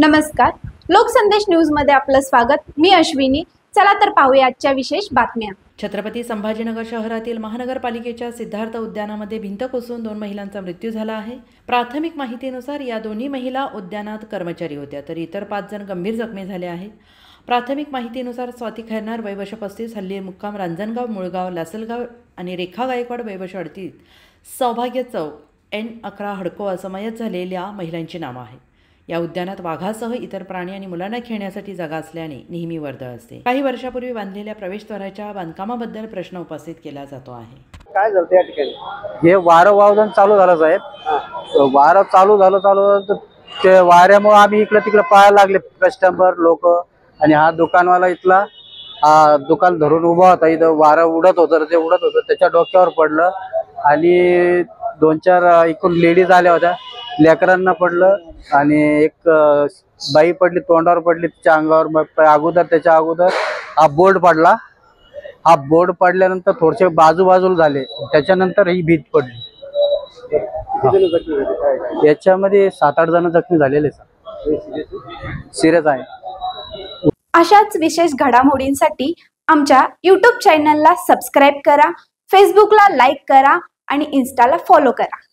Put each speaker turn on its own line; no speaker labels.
नमस्कार, लोकसंदेश न्यूज मध्ये आपलं स्वागत। मी अश्विनी। चला तर पाहूया आजच्या विशेष बातम्या।
छत्रपती संभाजीनगर शहरातील महानगरपालिकेच्या सिद्धार्थ उद्यानामध्ये भिंत कोसळून 2 महिलांचा मृत्यू झाला आहे। प्राथमिक माहितीनुसार या दोन्ही महिला उद्यानात कर्मचारी होत्या, तर इतर 5 जण गंभीर जखमी झाले आहेत। प्राथमिक माहितीनुसार स्वाती खैरनार वय वर्ष 35, हल्ली मुक्काम रांजणगाव, मुळगाव, लासलगाव आणि रेखा गायकवाड वय वर्ष 38, सौभाग्य चौक, N11 हडको असं मयत झालेल्या महिलांची नावं आहेत। या उद्यानात वाघासह इतर प्राणी आणि मुलांना खेळण्यासाठी जागा असल्याने नेहमी वर्दळ असते। काही वर्षापूर्वी बांधलेल्या प्रवेशद्वाराच्या बांधकामाबद्दल प्रश्न उपस्थित केला जातो आहे।
काय झालं त्या ठिकाणी? हे वारं वावदान चालू झालं साहेब। वारं चालू झालं ते वाऱ्यामुळे आम्ही इकडे तिकडे पाहायला लागले, कस्टमर लोक। आणि हा दुकानवाला इथला दुकान धरून उभा होता। इथं वारं उडत होतं, ते उडत होतं, त्याच्या डोक्यावर पडलं आणि 2-4 इकडून लेडीज आल्या होत्या, लेकरांना पडलं आणि एक बाई पडली, तोंडावर पडली, तिच्या अंगावर अगोदर, त्याच्या अगोदर हा बोर्ड पडला। हा बोर्ड पडल्यानंतर थोडेसे बाजूला झाले, त्याच्यानंतर ही भीत पडली। याच्यामध्ये 7-8 जण जखमी झालेले, सिरियस आहे।
अशाच विशेष घडामोडींसाठी आमच्या YouTube चॅनलला सबस्क्राइब करा, फेसबुकला लाईक करा आणि इन्स्टाला फॉलो करा।